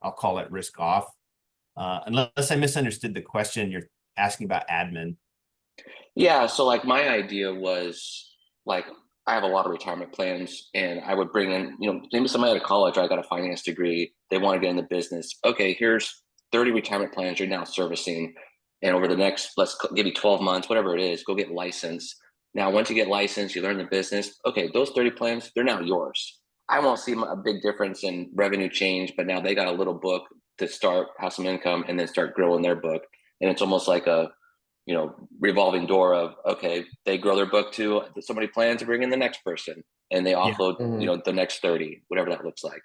I'll call it risk off. Unless I misunderstood the question, you're asking about admin. Yeah, so like my idea was like I have a lot of retirement plans and I would bring in, maybe somebody out of college, I got a finance degree, they want to get in the business. Okay, here's 30 retirement plans you're now servicing. And over the next, give you 12 months, whatever it is, go get licensed. Now, once you get licensed, you learn the business. Okay, those 30 plans, they're now yours. I won't see a big difference in revenue change, but now they got a little book to start, have some income, and then start growing their book. And it's almost like a revolving door of, okay, they grow their book to somebody plans to bring in the next person and they Yeah. offload, the next 30, whatever that looks like.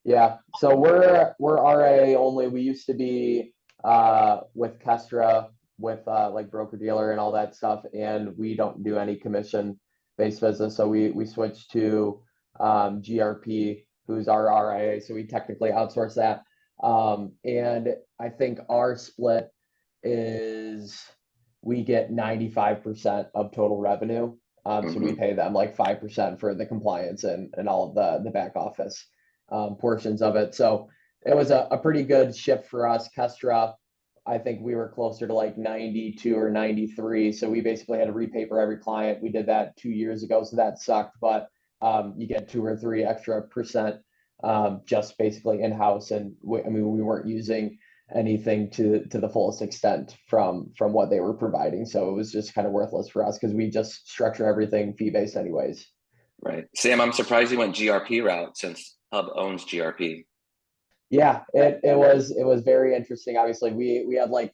Yeah. So we're RIA only. We used to be with Kestra with like broker dealer and all that stuff, and we don't do any commission based business. So we switched to GRP, who's our RIA. So we technically outsource that. And I think our split is we get 95% of total revenue. So we pay them like 5% for the compliance and all of the back office portions of it. So it was a pretty good shift for us. Kestra, I think we were closer to like 92 or 93. So we basically had to repaper every client. We did that 2 years ago. So that sucked, but you get 2 or 3 extra percent just basically in-house. And we weren't using anything to the fullest extent from what they were providing. So it was just kind of worthless for us because we just structure everything fee-based anyways. Right. Sam, I'm surprised you went GRP route since Hub owns GRP. Yeah, it was very interesting. Obviously, we had like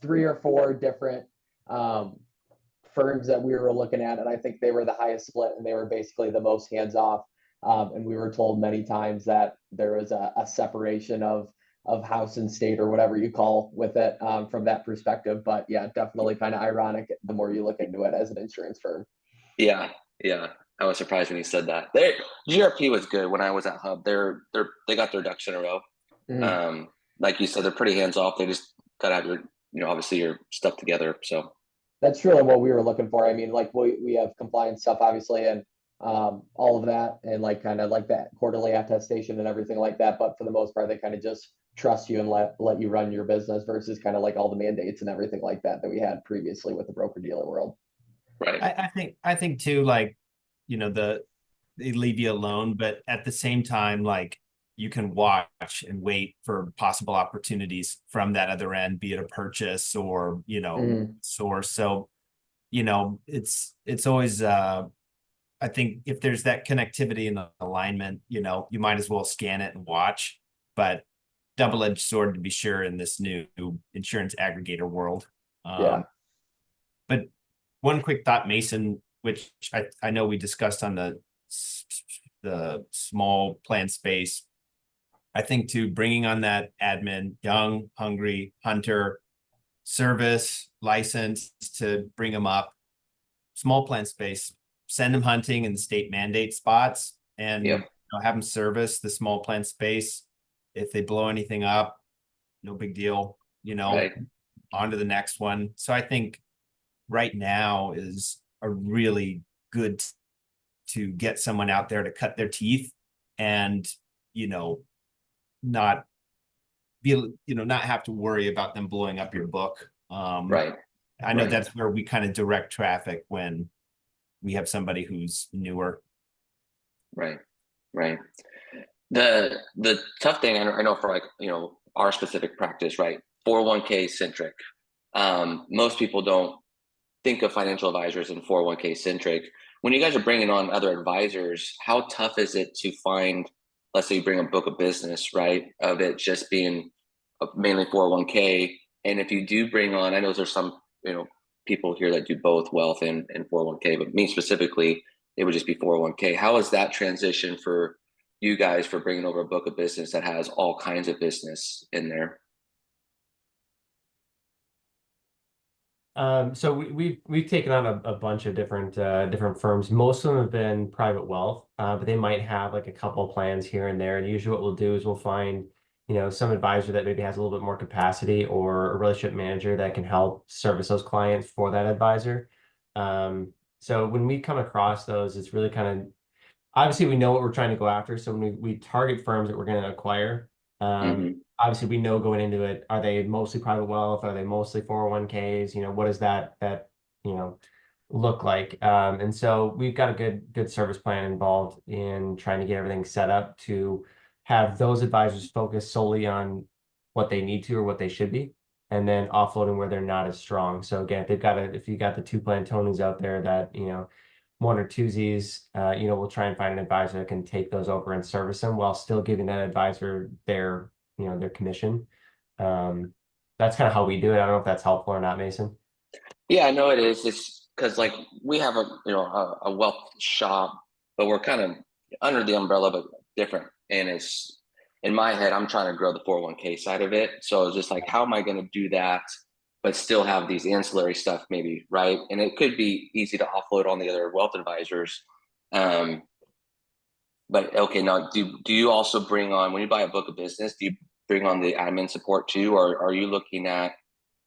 3 or 4 different firms that we were looking at, and I think they were the highest split, and they were basically the most hands off. And we were told many times that there was a separation of house and state or whatever you call with it from that perspective. But yeah, definitely kind of ironic the more you look into it as an insurance firm. Yeah. I was surprised when you said that. GRP was good when I was at Hub. They got their ducks in a row. Like you said, they're pretty hands off. They just gotta have your, obviously your stuff together. So that's really what we were looking for. I mean, like we have compliance stuff, obviously, and all of that, and like kind of like that quarterly attestation and everything like that. But for the most part, they kind of just trust you and let you run your business versus kind of like all the mandates and everything like that we had previously with the broker dealer world. Right. I think too, like, they leave you alone, but at the same time, like you can watch and wait for possible opportunities from that other end, be it a purchase or, source. So, it's always, I think if there's that connectivity and alignment, you might as well scan it and watch, but double-edged sword to be sure in this new insurance aggregator world. Yeah. But one quick thought, Mason, which I know we discussed on the small plan space. I think too, bringing on that admin, young, hungry, hunter, service, license to bring them up, small plan space, send them hunting in state mandate spots and have them service the small plan space. If they blow anything up, no big deal, Right. On to the next one. So I think right now is a really good to get someone out there to cut their teeth and, not have to worry about them blowing up your book. Right. I know that's where we kind of direct traffic when we have somebody who's newer. Right. The tough thing, I know for like, our specific practice, right? 401k centric. Most people don't think of financial advisors and 401k centric. When you guys are bringing on other advisors, how tough is it to find, let's say you bring a book of business, right? Of it just being mainly 401k. And if you do bring on, I know there's some, people here that do both wealth and 401k, but me specifically, it would just be 401k. How is that transition for you guys for bringing over a book of business that has all kinds of business in there? So we've taken on a bunch of different firms. Most of them have been private wealth, but they might have like a couple of plans here and there. And usually what we'll do is we'll find, some advisor that maybe has a little bit more capacity or a relationship manager that can help service those clients for that advisor. So when we come across those, it's really kind of obviously we know what we're trying to go after. So when we target firms that we're going to acquire, obviously we know going into it, are they mostly private wealth? Are they mostly 401ks? You know, what does that, you know, look like? And so we've got a good service plan involved in trying to get everything set up to have those advisors focus solely on what they need to or what they should be, and then offloading where they're not as strong. So again, if you got the two plan Tonys out there that, you know, one or twosies, you know, we'll try and find an advisor that can take those over and service them while still giving that advisor their, you know, their commission. That's kind of how we do it. I don't know if that's helpful or not, Mason. Yeah, I know it is. It's because like we have a wealth shop, but we're kind of under the umbrella, but different. And it's in my head, I'm trying to grow the 401k side of it. So it's just like, how am I going to do that, but still have these ancillary stuff maybe, right? And it could be easy to offload on the other wealth advisors. But okay, now do you also bring on, when you buy a book of business, do you bring on the admin support too, or are you looking at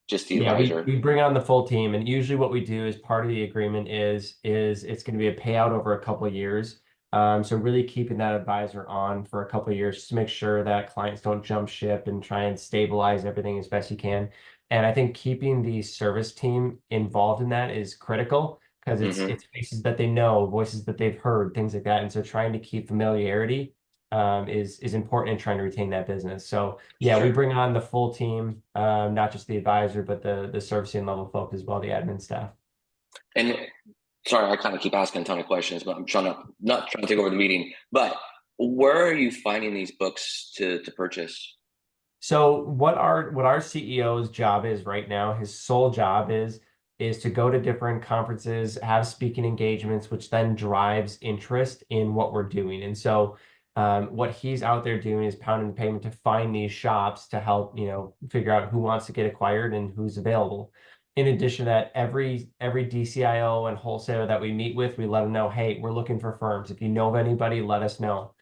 just the Yeah, advisor? we bring on the full team, and usually what we do is part of the agreement is it's going to be a payout over a couple of years. So really keeping that advisor on for a couple of years just to make sure that clients don't jump ship and try and stabilize everything as best you can. And I think keeping the service team involved in that is critical because it's faces that they know, voices that they've heard, things like that. And so trying to keep familiarity is important in trying to retain that business. So yeah, we Sure. bring on the full team, not just the advisor, but the servicing level folk as well, the admin staff. And sorry, I kind of keep asking a ton of questions, but I'm trying to not trying to take over the meeting. But where are you finding these books to purchase? So what our CEO's job is right now, his sole job is to go to different conferences, have speaking engagements, which then drives interest in what we're doing. And so what he's out there doing is pounding the pavement to find these shops to help, you know, figure out who wants to get acquired and who's available. In addition to that, every DCIO and wholesaler that we meet with, we let them know, hey, we're looking for firms. If you know of anybody, let us know.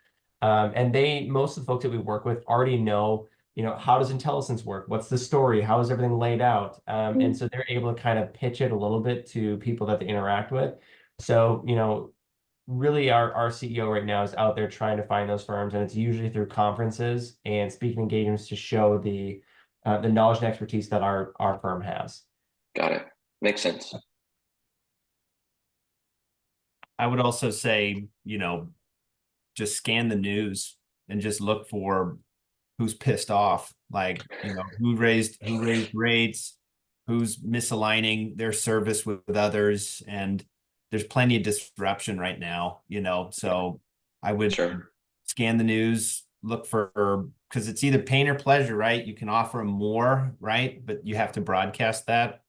And most of the folks that we work with already know, you know, how does IntelliSense work? What's the story? How is everything laid out? And so they're able to kind of pitch it a little bit to people that they interact with. So, you know, really our CEO right now is out there trying to find those firms, and it's usually through conferences and speaking engagements to show the knowledge and expertise that our firm has. Got it. Makes sense. I would also say, you know, just scan the news and just look for who's pissed off, like, you know, who raised rates, who's misaligning their service with others, and there's plenty of disruption right now, you know. So I would scan the news, look for, because it's either pain or pleasure, right? You can offer them more, right? But you have to broadcast that,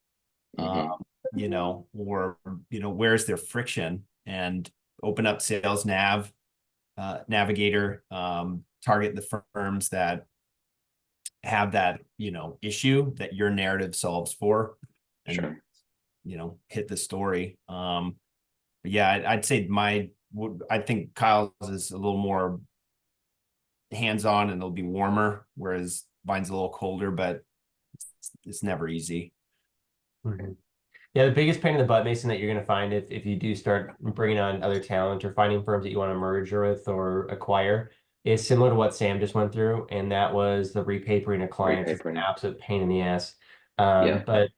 you know, or, you know, where's their friction, and open up sales navigator, target the firms that have that, you know, issue that your narrative solves for, and you know, hit the story. But yeah, I'd say I think Kyle's is a little more hands-on and it'll be warmer, whereas mine's a little colder, but it's never easy. Yeah, the biggest pain in the butt, Mason, that you're going to find if you do start bringing on other talent or finding firms that you want to merge with or acquire is similar to what Sam just went through, and that was the repapering of clients. It's an absolute pain in the ass. But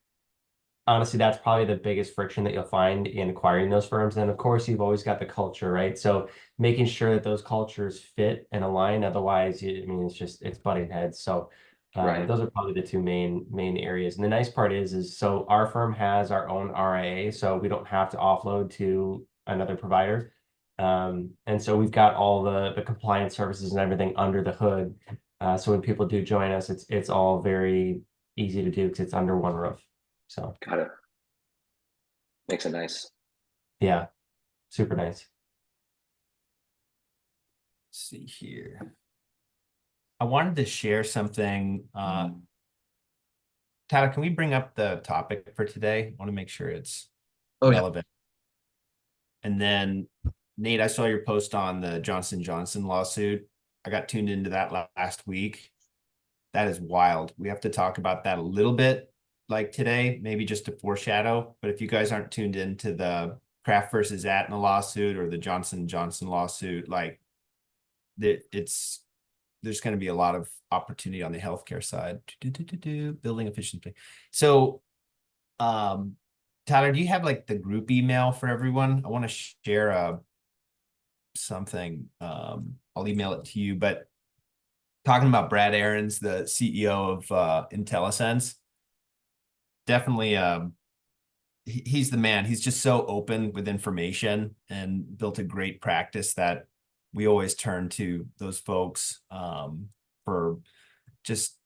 honestly, that's probably the biggest friction that you'll find in acquiring those firms. And of course, you've always got the culture, right? So making sure that those cultures fit and align. Otherwise, I mean, it's butting heads. So those are probably the two main areas. And the nice part is so our firm has our own RIA, so we don't have to offload to another provider. And so we've got all the compliance services and everything under the hood. So when people do join us, it's all very easy to do because it's under one roof. So got it. Makes it nice. Yeah, super nice. Let's see here. I wanted to share something. Tyler, can we bring up the topic for today? I want to make sure it's relevant. And then Nate, I saw your post on the Johnson & Johnson lawsuit. I got tuned into that last week. That is wild. We have to talk about that a little bit, like today, maybe just to foreshadow. But if you guys aren't tuned into the Kraft versus Aetna lawsuit or the Johnson & Johnson lawsuit, like there's going to be a lot of opportunity on the healthcare side. Building efficiency. So, Tyler, do you have like the group email for everyone? I want to share something. I'll email it to you, but talking about Brad Aarons, the CEO of IntelliSense, definitely he's the man. He's just so open with information and built a great practice that we always turn to those folks for just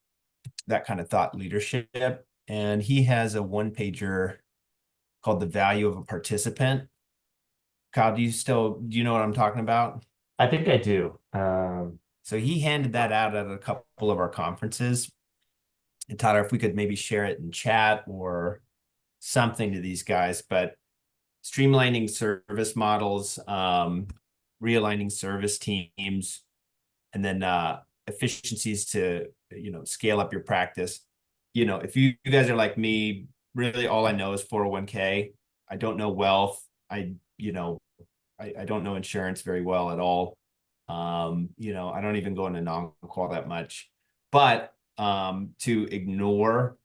that kind of thought leadership. And he has a one-pager called The Value of a Participant. Kyle, do you know what I'm talking about? I think I do. So he handed that out at a couple of our conferences. And Tyler, if we could maybe share it in chat or something to these guys, but streamlining service models, realigning service teams, and then efficiencies to, scale up your practice. If you guys are like me, really all I know is 401k. I don't know wealth. I don't know insurance very well at all. I don't even go into non-qual that much, but to ignore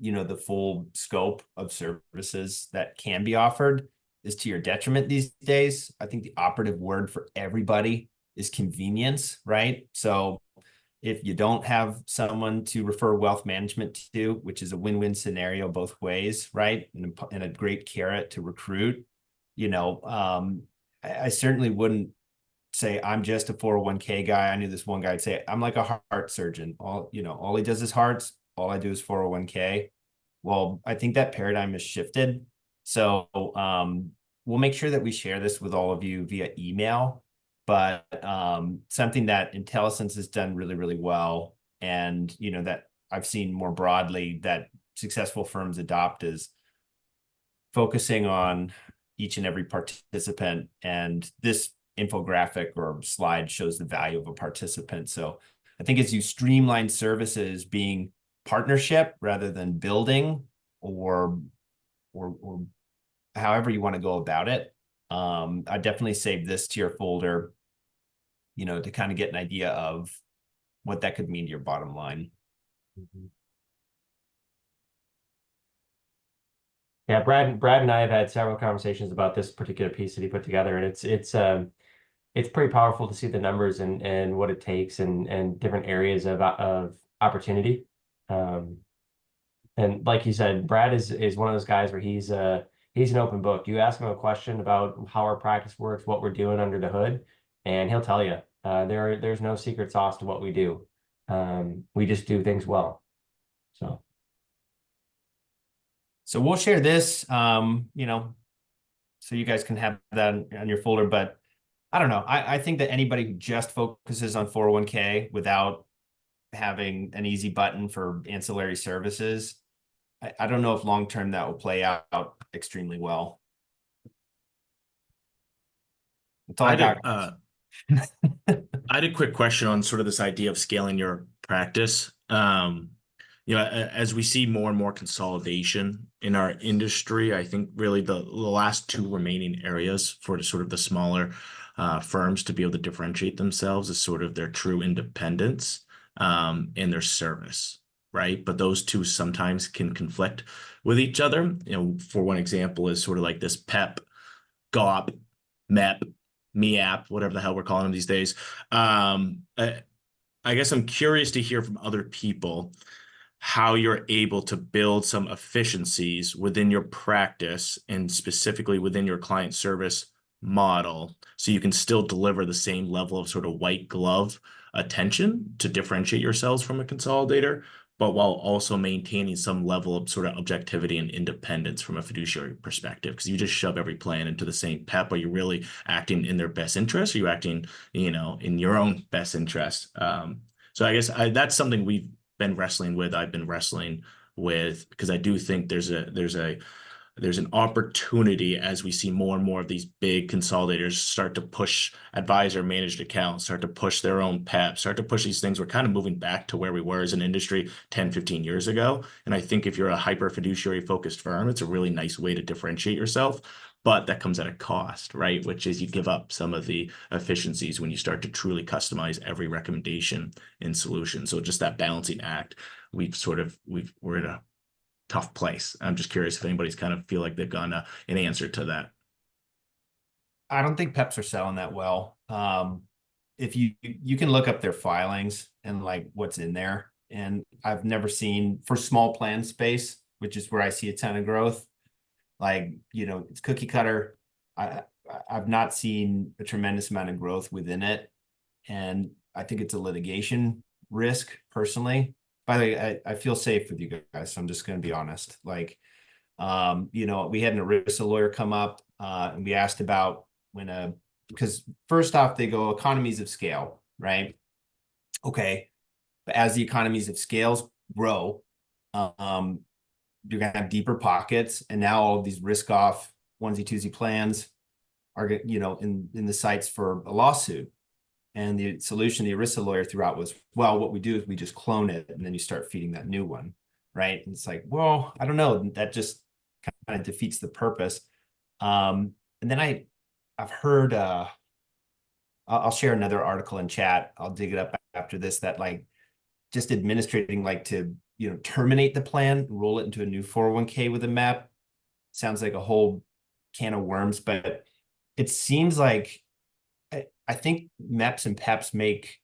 the full scope of services that can be offered is to your detriment these days. I think the operative word for everybody is convenience, right? So if you don't have someone to refer wealth management to, which is a win-win scenario both ways, right? And a great carrot to recruit, I certainly wouldn't say I'm just a 401k guy. I knew this one guy would say, I'm like a heart surgeon. All he does is hearts. All I do is 401k. Well, I think that paradigm has shifted. So we'll make sure that we share this with all of you via email, but something that IntelliSense has done really, really well. And, that I've seen more broadly that successful firms adopt is focusing on each and every participant. And this infographic or slide shows the value of a participant. So I think as you streamline services being partnership rather than building or however you want to go about it, I definitely save this to your folder, to kind of get an idea of what that could mean to your bottom line. Mm-hmm. Yeah, Brad and I have had several conversations about this particular piece that he put together, and it's pretty powerful to see the numbers and what it takes and different areas of opportunity. And like you said, Brad is one of those guys where he's an open book. You ask him a question about how our practice works, what we're doing under the hood, and he'll tell you. There's no secret sauce to what we do. We just do things well. So we'll share this, so you guys can have that on your folder. But I don't know. I think that anybody who just focuses on 401k without having an easy button for ancillary services, I don't know if long-term that will play out extremely well. That's all I got. I had a quick question on sort of this idea of scaling your practice. As we see more and more consolidation in our industry, I think really the last two remaining areas for sort of the smaller firms to be able to differentiate themselves is sort of their true independence and their service, right? But those two sometimes can conflict with each other. For one example is sort of like this PEP, GOP, MEP, MEAP, whatever the hell we're calling them these days. I guess I'm curious to hear from other people how you're able to build some efficiencies within your practice and specifically within your client service model so you can still deliver the same level of sort of white glove attention to differentiate yourselves from a consolidator, but while also maintaining some level of sort of objectivity and independence from a fiduciary perspective. Because you just shove every plan into the same PEP. Are you really acting in their best interest? Are you acting, in your own best interest? So I guess that's something we've been wrestling with. I've been wrestling with, because I do think there's an opportunity as we see more and more of these big consolidators start to push advisor managed accounts, start to push their own PEP, start to push these things. We're kind of moving back to where we were as an industry 10, 15 years ago. And I think if you're a hyper fiduciary focused firm, it's a really nice way to differentiate yourself. but that comes at a cost, right? Which is you give up some of the efficiencies when you start to truly customize every recommendation and solution. So just that balancing act, we're in a tough place. I'm just curious if anybody's kind of feel like they've gotten an answer to that. I don't think PEPs are selling that well. If you can look up their filings and like what's in there, and I've never seen for small plan space, which is where I see a ton of growth. Like, it's cookie cutter. I've not seen a tremendous amount of growth within it, and I think it's a litigation risk personally. By the way, I feel safe with you guys, so I'm just going to be honest. Like, we had an ERISA lawyer come up, and we asked about because first off, they go economies of scale, right? Okay. But as the economies of scales grow, you're gonna have deeper pockets, and now all of these risk off onesie twosie plans are in the sights for a lawsuit. And the solution the ERISA lawyer threw out was, well, what we do is we just clone it, and then you start feeding that new one, right? And it's like, well, I don't know, that just kind of defeats the purpose. And then I've heard, I'll share another article in chat. I'll dig it up after this, that like just administrating, like to, terminate the plan, roll it into a new 401k with a MEP. Sounds like a whole can of worms, but it seems like I think MEPs and PEPs make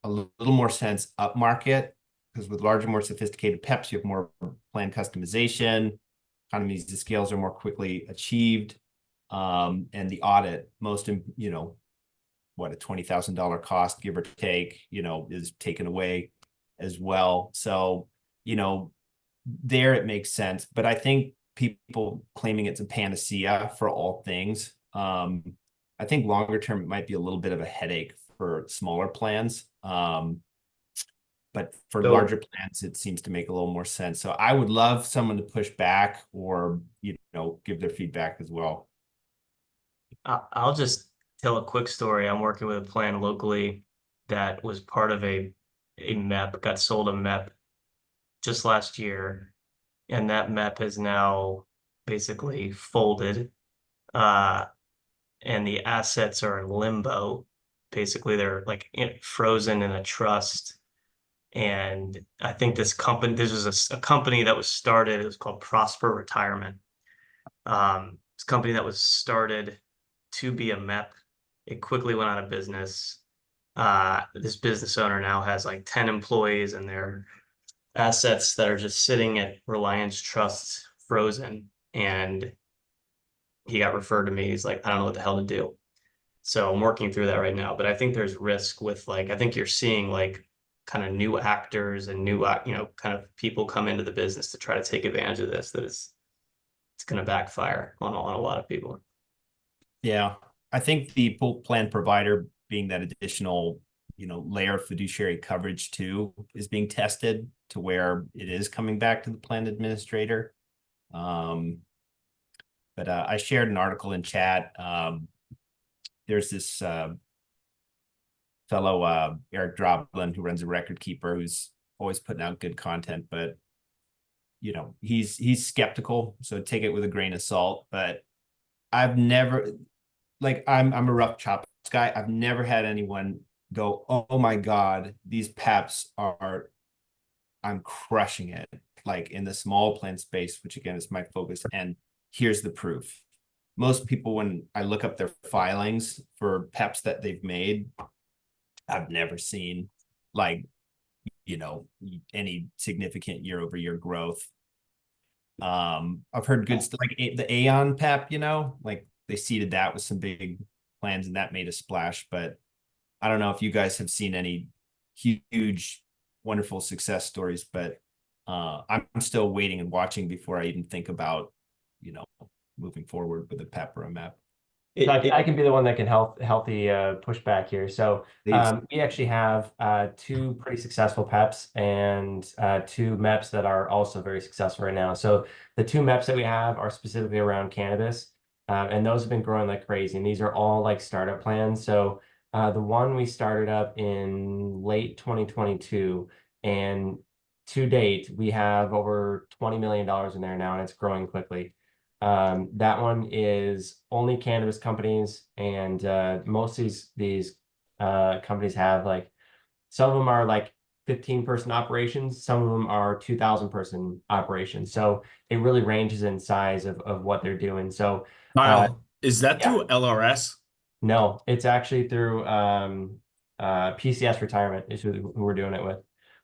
a little more sense upmarket, because with larger, more sophisticated PEPs, you have more plan customization, economies of scales are more quickly achieved. And the audit, what a $20,000 cost, give or take, is taken away as well. So, there it makes sense. But I think people claiming it's a panacea for all things, I think longer term, it might be a little bit of a headache for smaller plans. But for larger plans, it seems to make a little more sense. So I would love someone to push back or, give their feedback as well. I'll just tell a quick story. I'm working with a plan locally that was part of a MEP, got sold a MEP just last year, and that MEP is now basically folded, and the assets are in limbo. Basically, they're like frozen in a trust. And I think this was a company that was started. It was called Prosper Retirement. It's a company that was started to be a MEP. It quickly went out of business. This business owner now has like 10 employees, and their assets that are just sitting at Reliance Trust frozen. And he got referred to me. He's like, I don't know what the hell to do. So I'm working through that right now. But I think there's risk with I think you're seeing like kind of new actors and new, kind of people come into the business to try to take advantage of this, that it's going to backfire on a lot of people. Yeah, I think the plan provider being that additional, layer of fiduciary coverage too is being tested to where it is coming back to the plan administrator. But I shared an article in chat. There's this fellow Eric Droblin, who runs a record keeper, who's always putting out good content, but he's skeptical, so take it with a grain of salt. But I've never, I'm a rough chops guy. I've never had anyone go, oh my God, these PEPs I'm crushing it, like in the small plan space, which again is my focus. And here's the proof. Most people, when I look up their filings for PEPs that they've made, I've never seen any significant year-over-year growth. I've heard good stuff like the Aon PEP, like they seeded that with some big plans and that made a splash. But I don't know if you guys have seen any huge, wonderful success stories, but I'm still waiting and watching before I even think about, moving forward with a PEP or a MEP. I can be the one that can healthy push back here. So we actually have 2 pretty successful PEPs and 2 MEPs that are also very successful right now. So the 2 MEPs that we have are specifically around cannabis, and those have been growing like crazy. And these are all like startup plans. So the one we started up in late 2022, and to date we have over $20 million in there now, and it's growing quickly. That one is only cannabis companies, and most of these companies have like, some of them are like 15-person operations, some of them are 2,000-person operations. So it really ranges in size of what they're doing. So Kyle, is that yeah. through LRS? No, it's actually through PCS Retirement is who we're doing it with.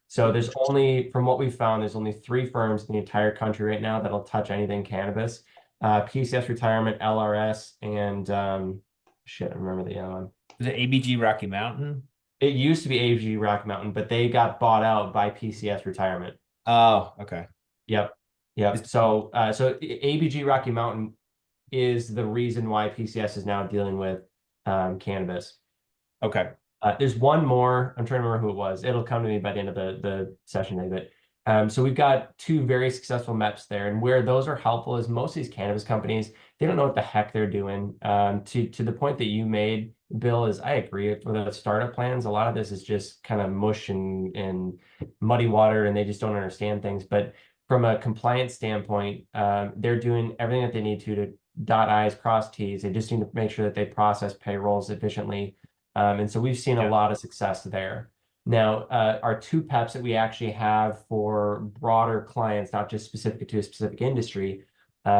So there's only, from what we found, there's only 3 firms in the entire country right now that'll touch anything cannabis. PCS Retirement, LRS, and shit, I remember the other one. Is it ABG Rocky Mountain? It used to be AG Rock Mountain, but they got bought out by PCS Retirement. Oh, okay. Yep. So ABG Rocky Mountain is the reason why PCS is now dealing with cannabis. Okay. There's one more. I'm trying to remember who it was. It'll come to me by the end of the session today. But so we've got 2 very successful MEPs there, and where those are helpful is most of these cannabis companies, they don't know what the heck they're doing. To the point that you made, Bill, is I agree with the startup plans. A lot of this is just kind of mush and muddy water, and they just don't understand things. But from a compliance standpoint, they're doing everything that they need to dot I's, cross T's. They just need to make sure that they process payrolls efficiently. And so we've seen a lot of success there. Now, our 2 PEPs that we actually have for broader clients, not just specific to a specific industry,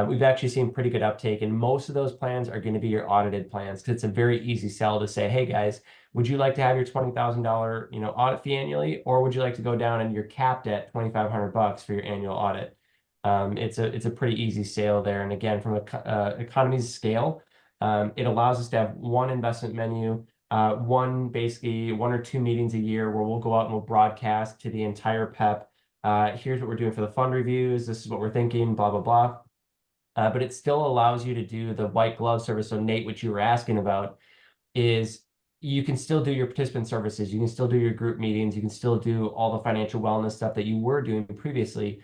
we've actually seen pretty good uptake. And most of those plans are going to be your audited plans, because it's a very easy sell to say, hey guys, would you like to have your $20,000 audit fee annually, or would you like to go down and you're capped at $2,500 for your annual audit? It's a pretty easy sale there. And again, from a economies of scale, it allows us to have one investment menu, basically 1 or 2 meetings a year where we'll go out and we'll broadcast to the entire PEP. Here's what we're doing for the fund reviews. This is what we're thinking, blah, blah, blah. But it still allows you to do the white glove service. So Nate, what you were asking about is you can still do your participant services. You can still do your group meetings. You can still do all the financial wellness stuff that you were doing previously.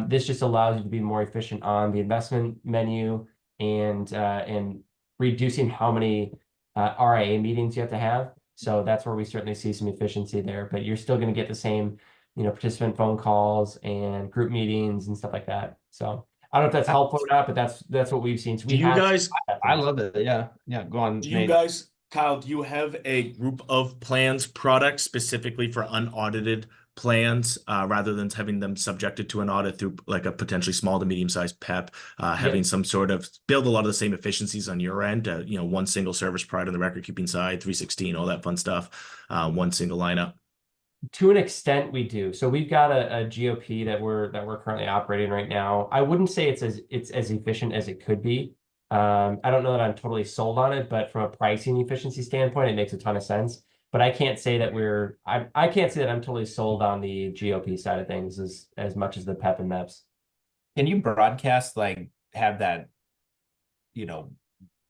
This just allows you to be more efficient on the investment menu and reducing how many RIA meetings you have to have. So that's where we certainly see some efficiency there, but you're still going to get the same, participant phone calls and group meetings and stuff like that. So I don't know if that's helpful or not, but that's what we've seen. So Do you guys, I love it. Yeah. Yeah. Go on. do you guys, Kyle, do you have a group of plans products specifically for unaudited plans, rather than having them subjected to an audit through like a potentially small to medium-sized PEP, having some sort of build a lot of the same efficiencies on your end, one single service provider on the record keeping side, 316, all that fun stuff, one single lineup? To an extent, we do. So we've got a GOP that we're currently operating right now. I wouldn't say it's as efficient as it could be. I don't know that I'm totally sold on it, but from a pricing efficiency standpoint, it makes a ton of sense. But I can't say that I can't say that I'm totally sold on the GOP side of things as much as the PEP and MEPs. Can you broadcast, like, have that,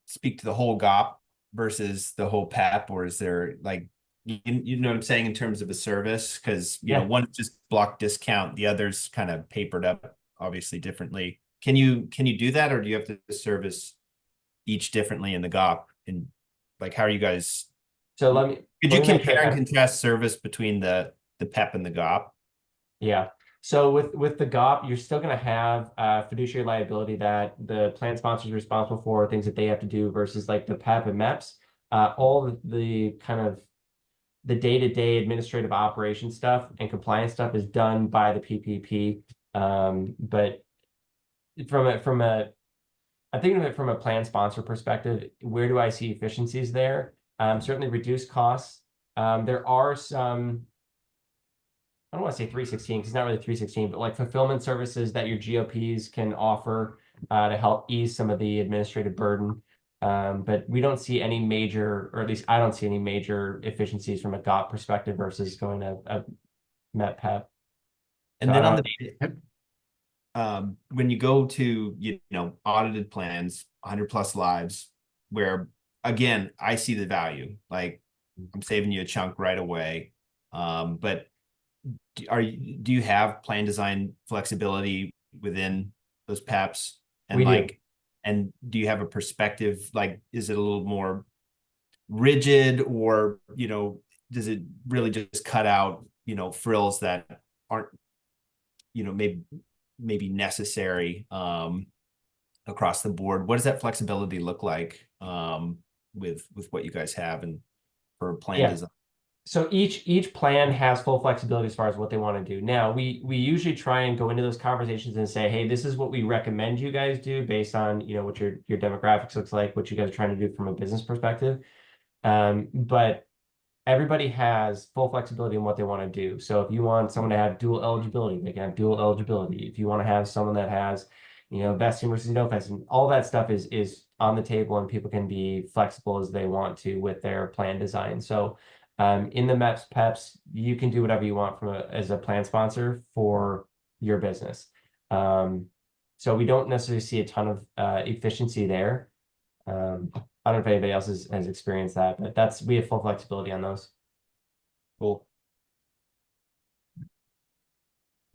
speak to the whole GOP versus the whole PEP, or is there like, you know what I'm saying in terms of a service? Because one's just block discount, the other's kind of papered up obviously differently. Can you do that, or do you have to service each differently in the GOP? And like, how are you guys? So could you compare and contrast service between the PEP and the GOP? Yeah. So with the GOP, you're still going to have fiduciary liability that the plan sponsor is responsible for, things that they have to do, versus like the PEP and MEPs. All the kind of the day-to-day administrative operation stuff and compliance stuff is done by the PPP. But I'm thinking of it from a plan sponsor perspective. Where do I see efficiencies there? Certainly reduce costs. There are some, I don't want to say 316 because it's not really 316, but like fulfillment services that your GOPs can offer to help ease some of the administrative burden. But we don't see any major, or at least I don't see any major efficiencies from a GOP perspective versus going to a MEP PEP. And so then on the when you go to audited plans, 100+ lives, where again I see the value, like I'm saving you a chunk right away. But do you have plan design flexibility within those PEPs? And and do you have a perspective, like, is it a little more rigid, or, does it really just cut out, frills that aren't, maybe necessary? across the board. What does that flexibility look like with what you guys have and for plan design? So each plan has full flexibility as far as what they want to do. Now, we usually try and go into those conversations and say, hey, this is what we recommend you guys do based on, you know, what your demographics looks like, what you guys are trying to do from a business perspective. But everybody has full flexibility in what they want to do. So if you want someone to have dual eligibility, they can have dual eligibility. If you want to have someone that has, you know, vesting versus no vesting, all that stuff is on the table, and people can be flexible as they want to with their plan design. So in the MEPS PEPs, you can do whatever you want as a plan sponsor for your business. So we don't necessarily see a ton of efficiency there. I don't know if anybody else has experienced that, but we have full flexibility on those. Cool.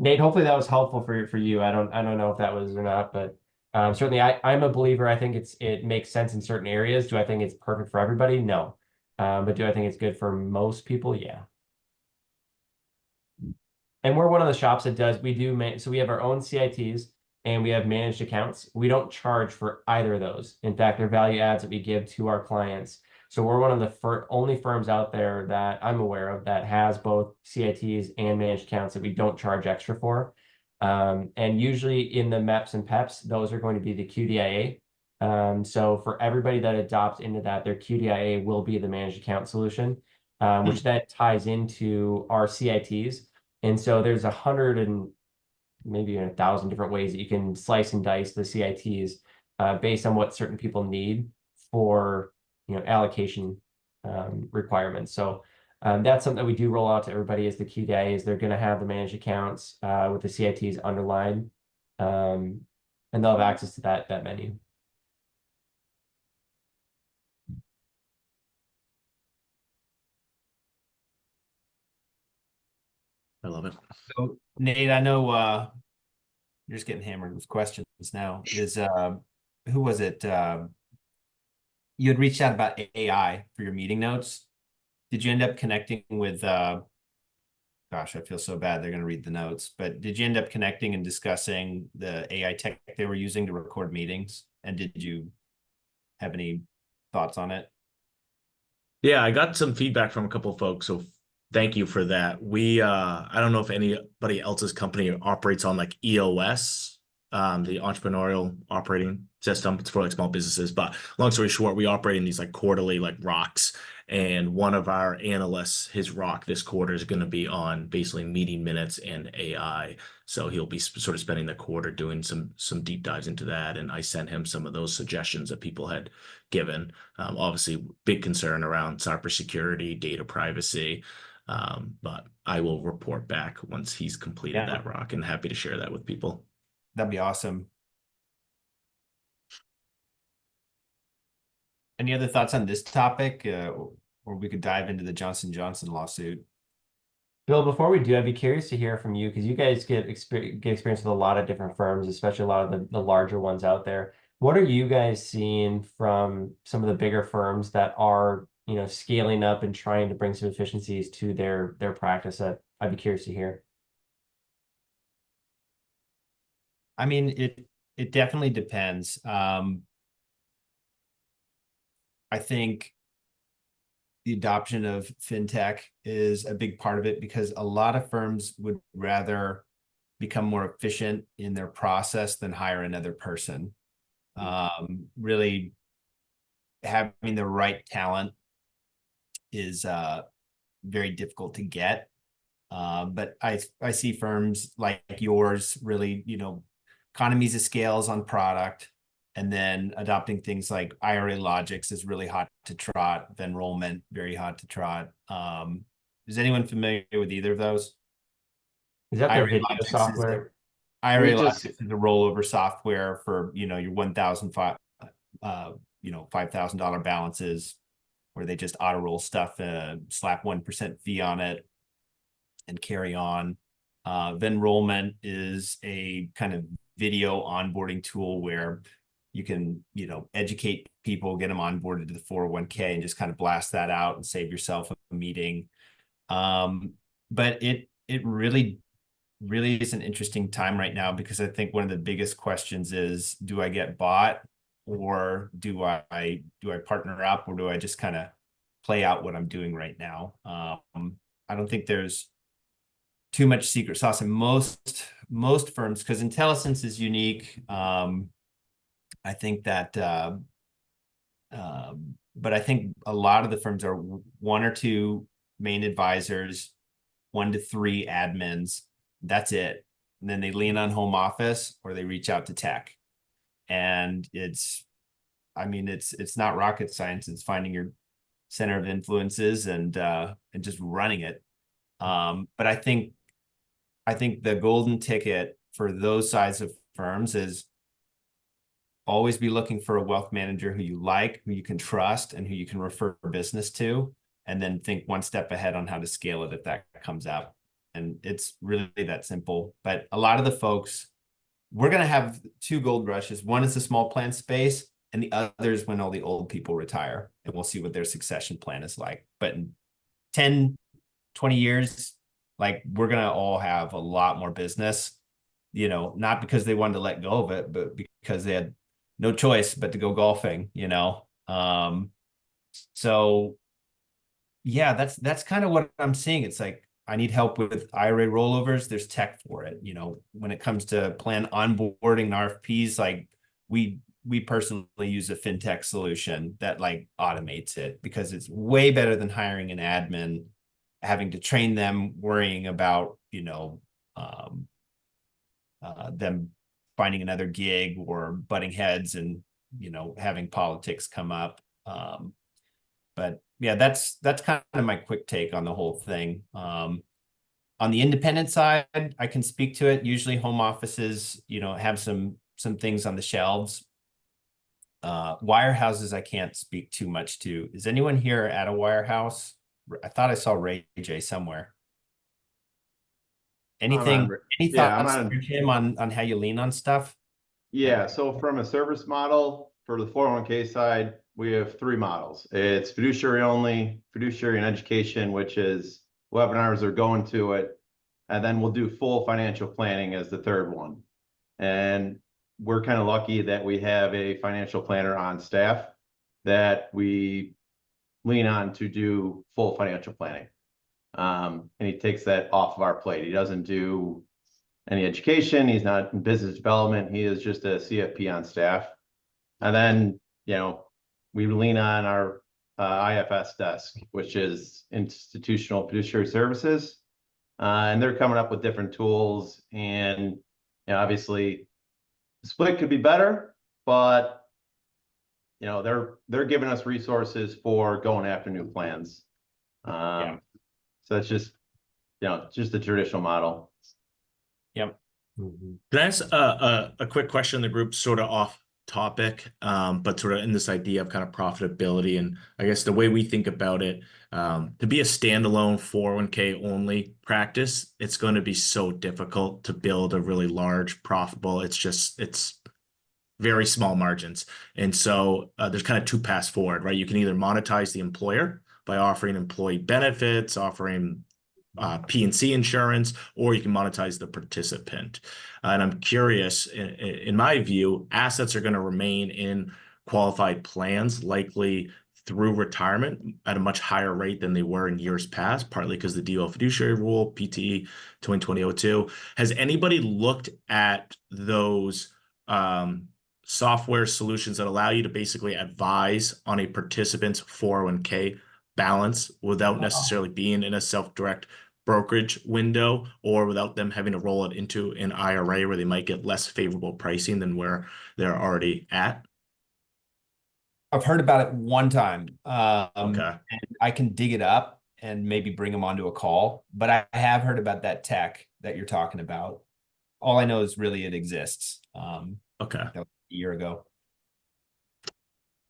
Nate, hopefully that was helpful for you. I don't know if that was or not, but certainly I'm a believer. I think it makes sense in certain areas. Do I think it's perfect for everybody? No. But do I think it's good for most people? Yeah. And we're one of the shops that does, so we have our own CITs and we have managed accounts. We don't charge for either of those. In fact, they're value adds that we give to our clients. So we're one of the only firms out there that I'm aware of that has both CITs and managed accounts that we don't charge extra for. And usually in the MEPs and PEPs, those are going to be the QDIA. So for everybody that adopts into that, their QDIA will be the managed account solution, which then ties into our CITs. And so there's 100 and maybe 1,000 different ways that you can slice and dice the CITs based on what certain people need for, you know, allocation requirements. So that's something that we do roll out to everybody is the QDIAs. They're going to have the managed accounts with the CITs underlined, and they'll have access to that menu. I love it. So Nate, I know you're just getting hammered with questions now. Who was it? You had reached out about AI for your meeting notes. Did you end up connecting with gosh, I feel so bad. They're going to read the notes, but did you end up connecting and discussing the AI tech they were using to record meetings? And did you have any thoughts on it? Yeah, I got some feedback from a couple of folks, so thank you for that. I don't know if anybody else's company operates on like EOS, the entrepreneurial operating system. It's for like small businesses, but long story short, we operate in these like quarterly like rocks. And one of our analysts, his rock this quarter is going to be on basically meeting minutes and AI. So he'll be sort of spending the quarter doing some deep dives into that. And I sent him some of those suggestions that people had given. Obviously, big concern around cybersecurity, data privacy. But I will report back once he's completed that rock, and happy to share that with people. That'd be awesome. Any other thoughts on this topic, or we could dive into the Johnson & Johnson lawsuit? Bill, before we do, I'd be curious to hear from you because you guys get experience with a lot of different firms, especially a lot of the larger ones out there. What are you guys seeing from some of the bigger firms that are, you know, scaling up and trying to bring some efficiencies to their practice? I'd be curious to hear. I mean, it definitely depends. I think the adoption of fintech is a big part of it because a lot of firms would rather become more efficient in their process than hire another person. Really having the right talent is very difficult to get. But I see firms like yours really, you know, economies of scales on product, and then adopting things like IRA logics is really hot to trot. Enrollment, very hot to trot. Is anyone familiar with either of those? Is that their video software? IRA logics is a rollover software for, you know, your $5,000 balances, where they just auto roll stuff, slap 1% fee on it, and carry on. Enrollment is a kind of video onboarding tool where you can, you know, educate people, get them onboarded to the 401k, and just kind of blast that out and save yourself a meeting. But it really really is an interesting time right now, because I think one of the biggest questions is, do I get bought, or do I partner up, or do I just kind of play out what I'm doing right now? I don't think there's too much secret sauce in most firms, because IntelliSense is unique. I think that but I think a lot of the firms are one or two main advisors, 1 to 3 admins. That's it. And then they lean on home office, or they reach out to tech. And I mean, it's not rocket science. It's finding your center of influences and just running it. But I think the golden ticket for those size of firms is always be looking for a wealth manager who you like, who you can trust, and who you can refer business to, and then think one step ahead on how to scale it if that comes up. And it's really that simple. But a lot of the folks, we're going to have 2 gold rushes. One is the small plan space, and the other is when all the old people retire, and we'll see what their succession plan is like. But in 10, 20 years, like, we're going to all have a lot more business, you know, not because they wanted to let go of it, but because they had no choice but to go golfing, you know? So yeah, that's kind of what I'm seeing. It's like, I need help with IRA rollovers. There's tech for it. You know, when it comes to plan onboarding and RFPs, like we personally use a fintech solution that like automates it, because it's way better than hiring an admin, having to train them, worrying about, you know, them finding another gig or butting heads and, you know, having politics come up. But yeah, that's kind of my quick take on the whole thing. On the independent side, I can speak to it. Usually home offices, you know, have some things on the shelves. Wirehouses, I can't speak too much to. Is anyone here at a wirehouse? I thought I saw Ray J somewhere. Any thoughts, Jim, on how you lean on stuff? Yeah, so from a service model for the 401k side, we have 3 models. It's fiduciary only, fiduciary and education, which is webinars are going to it, and then we'll do full financial planning as the 3rd one. And we're kind of lucky that we have a financial planner on staff that we lean on to do full financial planning. And he takes that off of our plate. He doesn't do any education. He's not in business development. He is just a CFP on staff. And then, you know, we lean on our IFS desk, which is institutional fiduciary services. And they're coming up with different tools. And, you know, obviously the split could be better, but, you know, they're giving us resources for going after new plans. Yeah. So it's just, you know, just the traditional model. Yep. Can I ask a quick question in the group, sort of off topic, but sort of in this idea of kind of profitability, and I guess the way we think about it, to be a standalone 401k only practice, it's going to be so difficult to build a really large profitable. It's very small margins. And so there's kind of 2 paths forward, right? You can either monetize the employer by offering employee benefits, offering P&C insurance, or you can monetize the participant. And I'm curious, in my view, assets are going to remain in qualified plans, likely through retirement at a much higher rate than they were in years past, partly because the DOL fiduciary rule, PTE 2020-02. Has anybody looked at those software solutions that allow you to basically advise on a participant's 401k balance without necessarily being in a self-direct brokerage window, or without them having to roll it into an IRA where they might get less favorable pricing than where they're already at? I've heard about it one time. Okay. And I can dig it up and maybe bring them onto a call, but I have heard about that tech that you're talking about. All I know is really it exists. Okay. That was a year ago.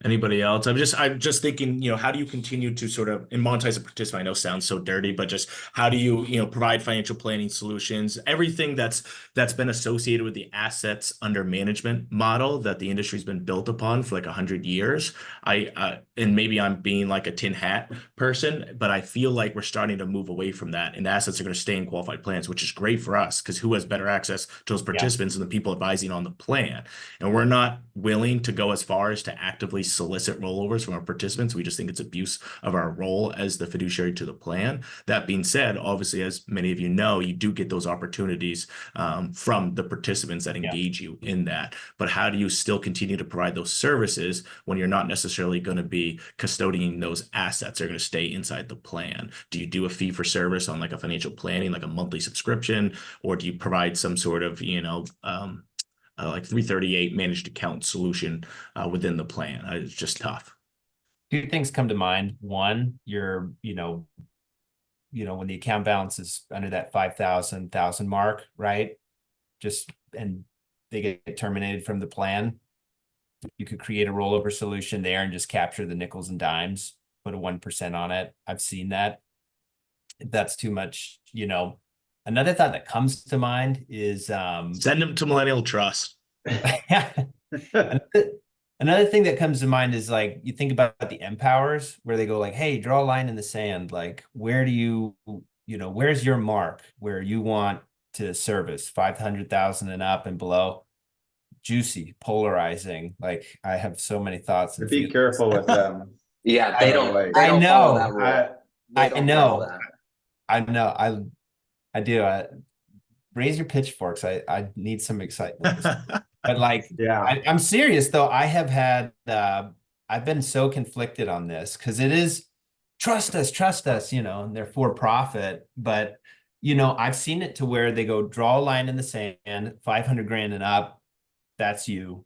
Anybody else? I'm just thinking, how do you continue to sort of, and monetize a participant? I know sounds so dirty, but just how do you provide financial planning solutions, everything that's been associated with the assets under management model that the industry's been built upon for like 100 years. And maybe I'm being like a tin hat person, but I feel like we're starting to move away from that, and assets are going to stay in qualified plans, which is great for us because who has better access to those participants than the people advising on the plan? And we're not willing to go as far as to actively solicit rollovers from our participants. We just think it's abuse of our role as the fiduciary to the plan. That being said, obviously, as many of you know, you do get those opportunities from the participants that engage you in that. But how do you still continue to provide those services when you're not necessarily going to be custodying those assets? They're going to stay inside the plan. Do you do a fee for service on like a financial planning, like a monthly subscription, or do you provide some sort of, like 338 managed account solution within the plan? It's just tough. Two things come to mind. One, when the account balance is under that 5,000 mark, right? And they get terminated from the plan. You could create a rollover solution there and just capture the nickels and dimes, put a 1% on it. I've seen that. If that's too much, another thought that comes to mind is send them to Millennial Trust. Another thing that comes to mind is like you think about the empowers where they go like, hey, draw a line in the sand. Like, where do where's your mark where you want to service 500,000 and up and below? Juicy, polarizing. Like, I have so many thoughts. And be careful with them. Yeah, they don't I follow know. that rule. I know. I know. I do. Raise your pitchforks. I need some excitement. But like, I'm serious though. I have had, I've been so conflicted on this because it is trust us, and they're for profit. But, I've seen it to where they go draw a line in the sand, 500 grand and up. That's you.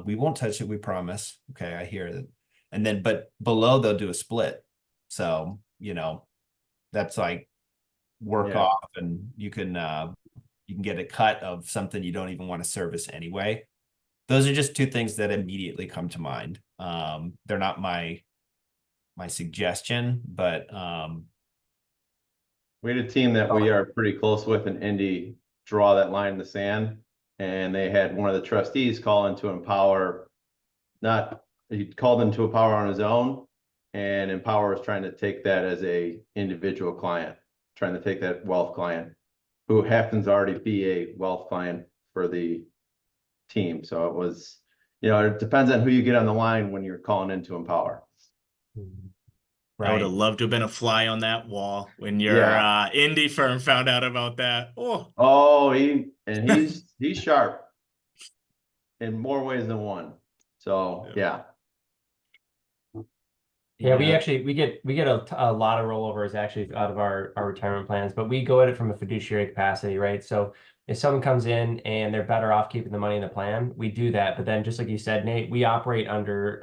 We won't touch it. We promise. Okay. I hear it. And then, but below they'll do a split. So, that's like work off, and you can get a cut of something you don't even want to service anyway. Those are just two things that immediately come to mind. They're not my suggestion, but we had a team that we are pretty close with in Indy draw that line in the sand, and they had one of the trustees call into Empower. He called into Empower on his own, and Empower was trying to take that as a individual client, trying to take that wealth client who happens to already be a wealth client for the team. So it was, it depends on who you get on the line when you're calling into Empower. Right. I would have loved to have been a fly on that wall when your indie firm found out about that. He's sharp in more ways than one. So Yeah, we get a lot of rollovers actually out of our retirement plans, but we go at it from a fiduciary capacity, right? So if someone comes in and they're better off keeping the money in the plan, we do that. But then just like you said, Nate, we operate under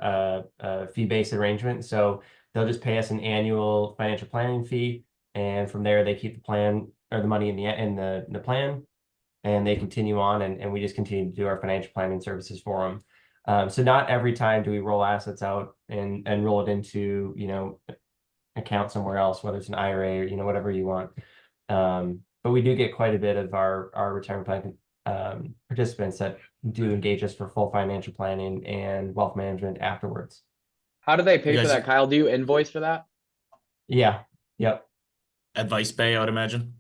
a fee-based arrangement. So they'll just pay us an annual financial planning fee, and from there they keep the plan or the money in the plan, and they continue on, and we just continue to do our financial planning services for them. So not every time do we roll assets out and roll it into, account somewhere else, whether it's an IRA or, whatever you want. But we do get quite a bit of our retirement plan participants that do engage us for full financial planning and wealth management afterwards. How do they pay for that, Kyle? Do you invoice for that? Yeah. Yep. Advice pay, I would imagine.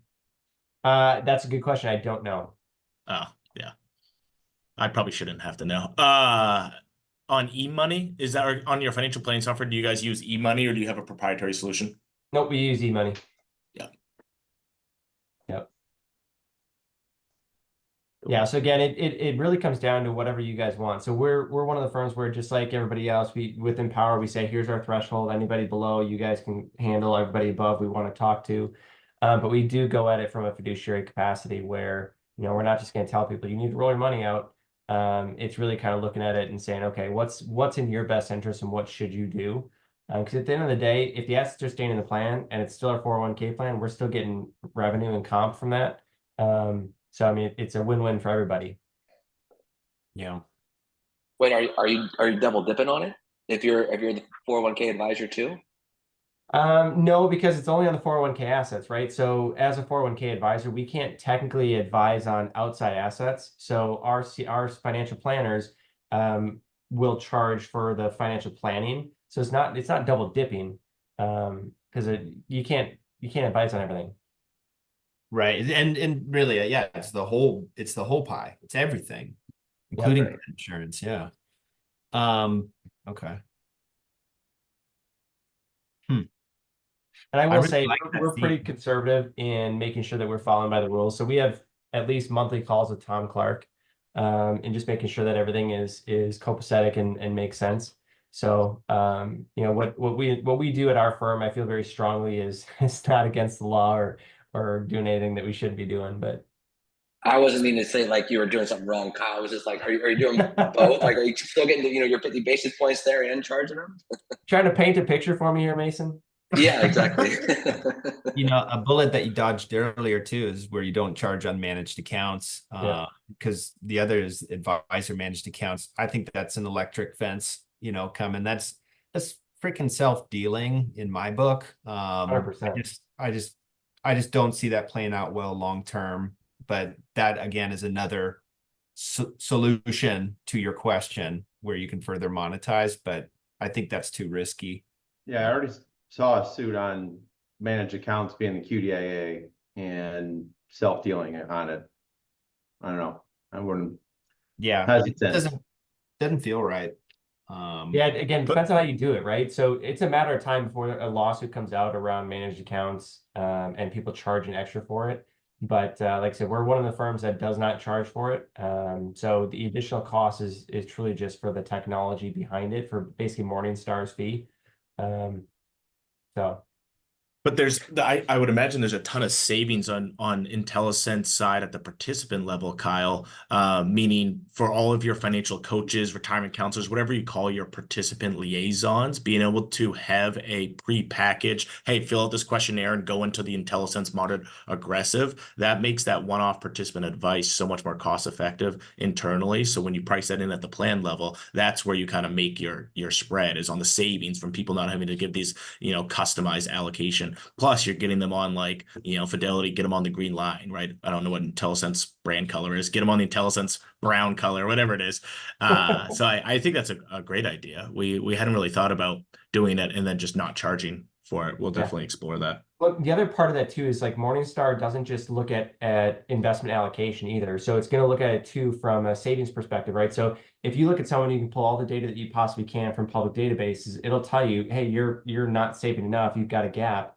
That's a good question. I don't know. Oh, yeah. I probably shouldn't have to know. On eMoney, is that on your financial planning software? Do you guys use eMoney, or do you have a proprietary solution? Nope, we use eMoney. Yeah. Yep. Yeah. So again, it really comes down to whatever you guys want. So we're one of the firms where, just like everybody else, with Empower, we say, here's our threshold. Anybody below, you guys can handle. Everybody above, we want to talk to. But we do go at it from a fiduciary capacity where, we're not just going to tell people you need to roll your money out. It's really kind of looking at it and saying, okay, what's in your best interest and what should you do? Because at the end of the day, if the assets are staying in the plan and it's still our 401k plan, we're still getting revenue and comp from that. So I mean, it's a win-win for everybody. Yeah. Wait, are you double dipping on it? If you're the 401k advisor too? No, because it's only on the 401k assets, right? So as a 401k advisor, we can't technically advise on outside assets. So our financial planners will charge for the financial planning. So it's not double dipping because you can't advise on everything. Right. And really, yeah, it's the whole pie. It's everything, including right. insurance. Yeah. Okay. And I I will really say like that we're pretty theme. conservative in making sure that we're following by the rules. So we have at least monthly calls with Tom Clark, and just making sure that everything is copacetic and makes sense. So you know what we do at our firm, I feel very strongly is it's not against the law or doing anything that we shouldn't be doing. But I wasn't meaning to say like you were doing something wrong, Kyle. I was just like, are you doing both? Like, are you still getting your 50 basis points there and charging them? trying to paint a picture for me here, Mason. Yeah, exactly. You know, a bullet that you dodged earlier too is where you don't charge unmanaged accounts, Yeah. because the other is advisor managed accounts. I think that's an electric fence, coming. That's freaking self-dealing in my book. 100%. I just don't see that playing out well long term. But that again is another solution to your question where you can further monetize. But I think that's too risky. Yeah, I already saw a suit on managed accounts being the QDIA and self-dealing on it. I don't know. I wouldn't. Yeah, it Hesitant. doesn't feel right. Yeah, again, depends on how you do it, right? So it's a matter of time before a lawsuit comes out around managed accounts, and people charging extra for it. But like I said, we're one of the firms that does not charge for it. So the additional cost is truly just for the technology behind it, for basically Morningstar's fee. So But I would imagine there's a ton of savings on IntelliSense side at the participant level, Kyle. Meaning for all of your financial coaches, retirement counselors, whatever you call your participant liaisons, being able to have a pre-packaged, hey, fill out this questionnaire and go into the IntelliSense Modern Aggressive. That makes that one-off participant advice so much more cost effective internally. So when you price that in at the plan level, that's where you kind of make your spread, is on the savings from people not having to give these, customized allocation. Plus, you're getting them on like, Fidelity, get them on the green line, right? I don't know what IntelliSense brand color is. Get them on the IntelliSense brown color, whatever it is. So I think that's a great idea. We hadn't really thought about doing it and then just not charging for it. We'll definitely explore that. Well, the other part of that too is like Morningstar doesn't just look at investment allocation either. So it's going to look at it too from a savings perspective, right? So if you look at someone, you can pull all the data that you possibly can from public databases. It'll tell you, hey, you're not saving enough. You've got a gap.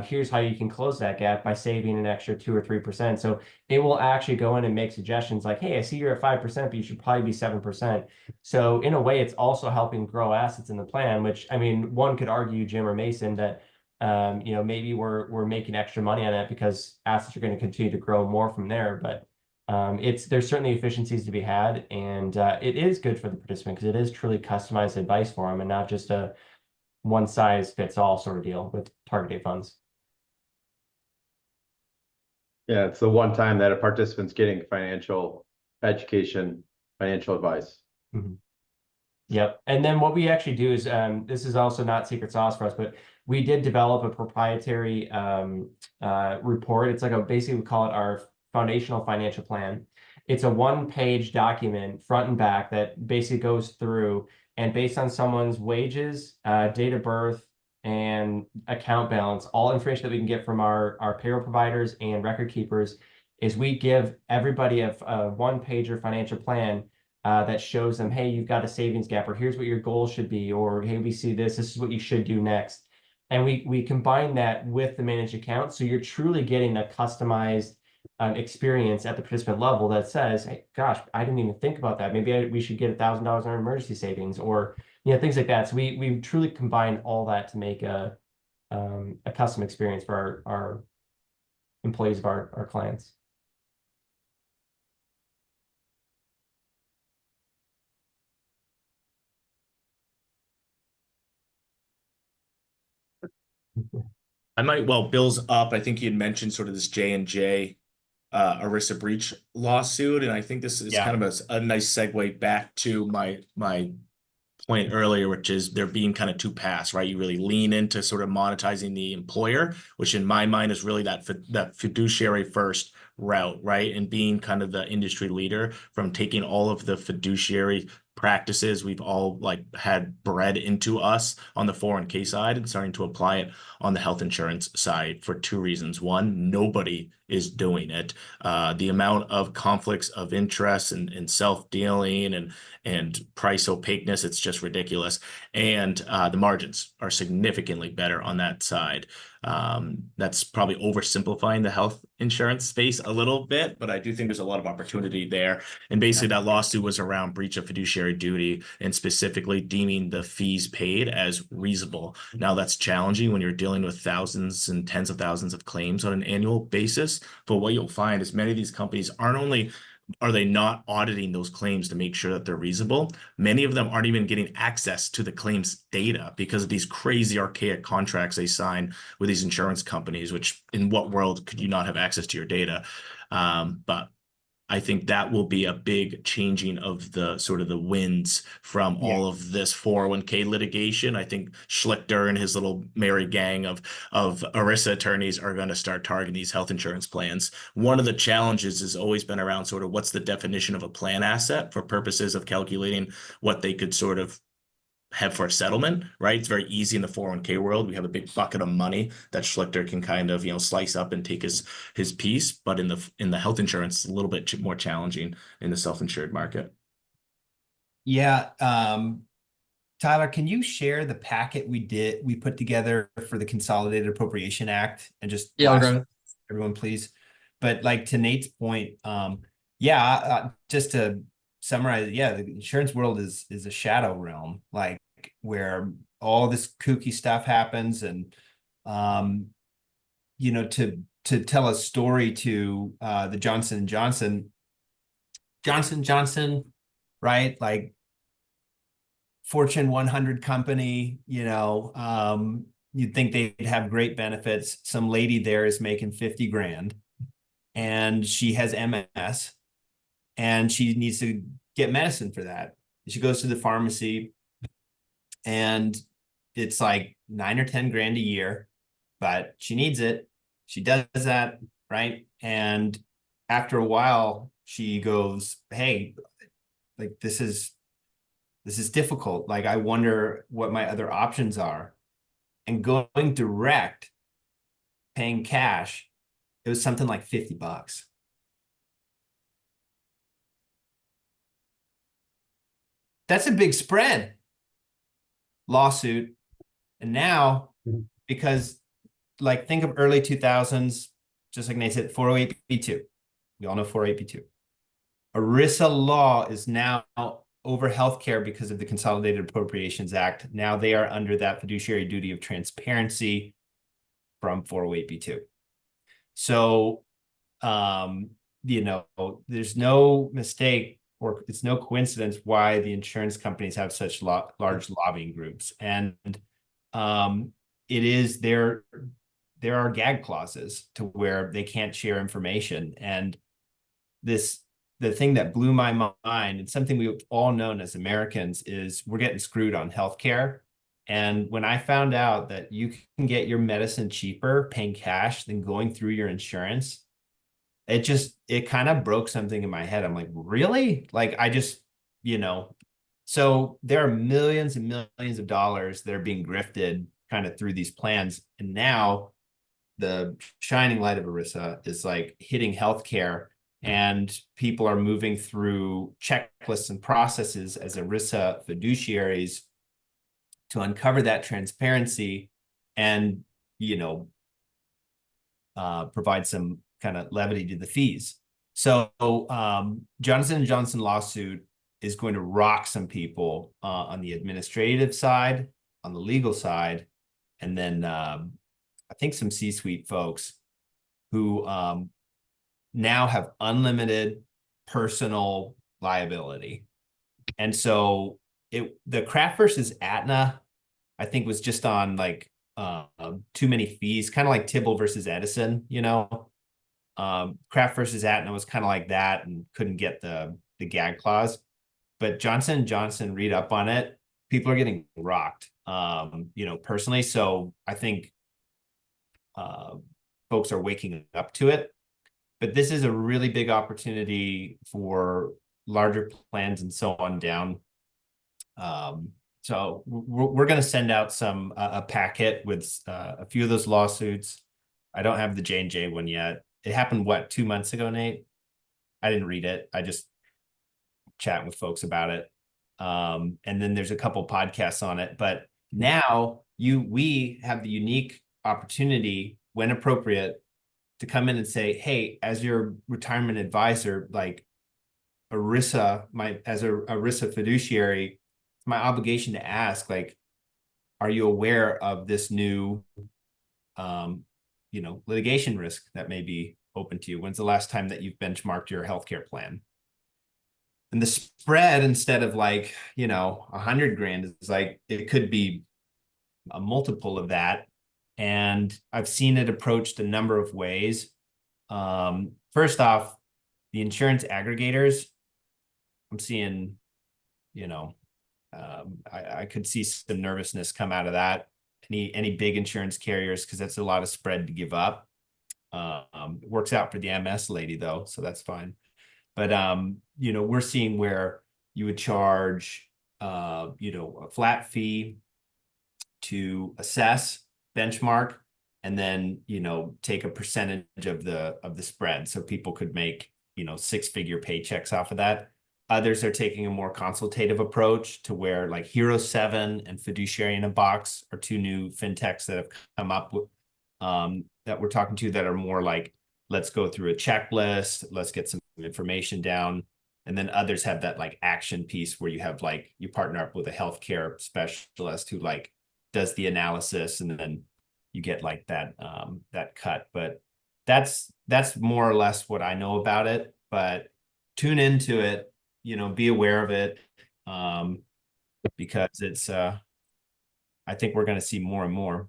Here's how you can close that gap by saving an extra 2 or 3%. So it will actually go in and make suggestions like, hey, I see you're at 5%, but you should probably be 7%. So in a way, it's also helping grow assets in the plan, which, I mean, one could argue, Jim or Mason, that maybe we're making extra money on that because assets are going to continue to grow more from there. But there's certainly efficiencies to be had, and it is good for the participant because it is truly customized advice for them and not just a one size fits all sort of deal with target date funds. Yeah, it's the one time that a participant's getting financial education, financial advice. Mm-hmm. Yep. And then what we actually do is, this is also not secret sauce for us, but we did develop a proprietary report. It's like basically we call it our foundational financial plan. It's a one-page document, front and back, that basically goes through and based on someone's wages, date of birth, and account balance, all information that we can get from our payroll providers and record keepers, is we give everybody a one-pager financial plan that shows them, hey, you've got a savings gap, or here's what your goal should be, or hey, we see this is what you should do next. And we combine that with the managed account. So you're truly getting a customized experience at the participant level that says, hey, gosh, I didn't even think about that. Maybe we should get $1,000 on our emergency savings, or things like that. So we truly combine all that to make a custom experience for our employees of our clients. While Bill's up, I think he had mentioned sort of this J&J ERISA breach lawsuit, and I think this is kind of a nice segue back to my point earlier, which is there being kind of two paths, right? You really lean into sort of monetizing the employer, which in my mind is really that fiduciary first route, right? And being kind of the industry leader from taking all of the fiduciary practices we've all like had bred into us on the 401k side and starting to apply it on the health insurance side for two reasons. One, nobody is doing it. The amount of conflicts of interest and self-dealing and price opaqueness, it's just ridiculous. And the margins are significantly better on that side. That's probably oversimplifying the health insurance space a little bit, but I do think there's a lot of opportunity there. And basically that lawsuit was around breach of fiduciary duty and specifically deeming the fees paid as reasonable. Now that's challenging when you're dealing with thousands and tens of thousands of claims on an annual basis. But what you'll find is many of these companies aren't only are they not auditing those claims to make sure that they're reasonable? Many of them aren't even getting access to the claims data because of these crazy archaic contracts they sign with these insurance companies, which in what world could you not have access to your data? But I think that will be a big changing of the sort of the winds from all of this 401k litigation. I think Schlichter and his little merry gang of ERISA attorneys are going to start targeting these health insurance plans. One of the challenges has always been around sort of what's the definition of a plan asset for purposes of calculating what they could sort of have for a settlement, right? It's very easy in the 401k world. We have a big bucket of money that Schlichter can kind of, slice up and take his piece. But in the health insurance, it's a little bit more challenging in the self-insured market. Yeah. Tyler, can you share the packet we put together for the Consolidated Appropriation Act and just I'll grab it. everyone, please. But like to Nate's point, just to summarize, the insurance world is a shadow realm, like where all this kooky stuff happens, and to tell a story to the Johnson & Johnson, right? Like Fortune 100 company, you'd think they'd have great benefits. Some lady there is making 50 grand and she has MS. And she needs to get medicine for that. She goes to the pharmacy and it's like 9 or 10 grand a year, but she needs it. She does that, right? And after a while, she goes, hey, like this is difficult. Like, I wonder what my other options are. And going direct, paying cash, it was something like $50. That's a big spread. Lawsuit. And now, because like think of early 2000s, just like Nate said, 408b2. We all know 408b2. ERISA law is now over healthcare because of the Consolidated Appropriations Act. Now they are under that fiduciary duty of transparency from 408b2. So, there's no mistake, or it's no coincidence why the insurance companies have such large lobbying groups. And it is there are gag clauses to where they can't share information. And the thing that blew my mind, and something we've all known as Americans, is we're getting screwed on healthcare. And when I found out that you can get your medicine cheaper paying cash than going through your insurance, it kind of broke something in my head. I'm like, really? Like, so there are millions and millions of dollars that are being grifted kind of through these plans. And now the shining light of ERISA is like hitting healthcare, and people are moving through checklists and processes as ERISA fiduciaries to uncover that transparency and, provide some kind of levity to the fees. So Johnson & Johnson lawsuit is going to rock some people on the administrative side, on the legal side, and then I think some C-suite folks who now have unlimited personal liability. And so the Kraft versus Aetna, I think, was just on like too many fees, kind of like Tibble versus Edison, Kraft versus Aetna was kind of like that and couldn't get the gag clause. But Johnson & Johnson, read up on it. people are getting rocked, personally. So I think folks are waking up to it. But this is a really big opportunity for larger plans and so on down. So we're going to send out a packet with a few of those lawsuits. I don't have the J&J one yet. It happened, what, 2 months ago, Nate? I didn't read it. I just chat with folks about it. And then there's a couple podcasts on it. But now we have the unique opportunity, when appropriate, to come in and say, hey, as your retirement advisor, like ERISA, as a ERISA fiduciary, it's my obligation to ask, like, are you aware of this new, litigation risk that may be open to you? When's the last time that you've benchmarked your healthcare plan? And the spread, instead of like, 100 grand, is like, it could be a multiple of that. And I've seen it approached a number of ways. First off, the insurance aggregators, I'm seeing, I could see some nervousness come out of that. Any big insurance carriers, because that's a lot of spread to give up. It works out for the MS lady though, so that's fine. But we're seeing where you would charge a flat fee to assess, benchmark, and then take a percentage of the spread, so people could make 6-figure paychecks off of that. Others are taking a more consultative approach, to where like Hero 7 and Fiduciary in a Box are two new fintechs that have come up with that we're talking to, that are more like, let's go through a checklist, let's get some information down. And then others have that like action piece, where you have like, you partner up with a healthcare specialist who like does the analysis, and then you get like that cut. But that's more or less what I know about it. But tune into it, be aware of it, because it's I think we're going to see more and more.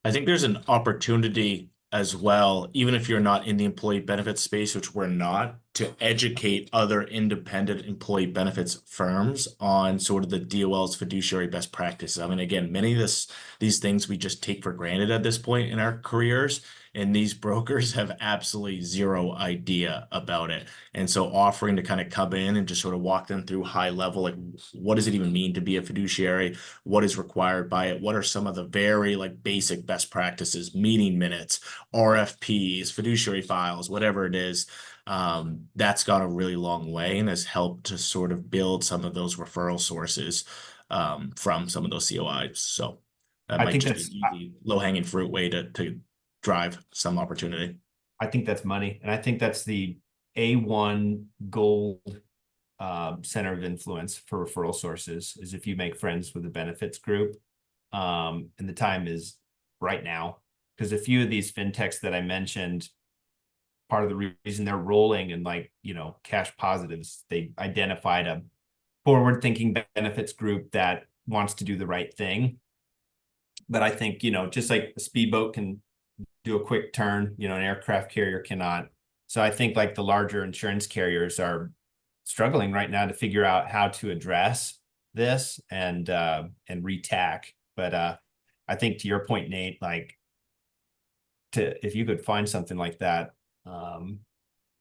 I think there's an opportunity as well, even if you're not in the employee benefits space, which we're not, to educate other independent employee benefits firms on sort of the DOL's fiduciary best practices. I mean, again, many of these things we just take for granted at this point in our careers, and these brokers have absolutely zero idea about it. And so offering to kind of come in and just sort of walk them through high level, like, what does it even mean to be a fiduciary? What is required by it? What are some of the very like basic best practices, meeting minutes, RFPs, fiduciary files, whatever it is. That's gone a really long way and has helped to sort of build some of those referral sources from some of those COIs. So that I might think just be an easy low-hanging fruit way to drive some opportunity. I think that's money. And I think that's the A1 gold center of influence for referral sources, is if you make friends with the benefits group. And the time is right now, because a few of these fintechs that I mentioned, part of the reason they're rolling and like, cash positives, they identified a forward-thinking benefits group that wants to do the right thing. But I think, just like a speedboat can do a quick turn, an aircraft carrier cannot. So I think like the larger insurance carriers are struggling right now to figure out how to address this and retack. But I think, to your point, Nate, like, if you could find something like that, it'd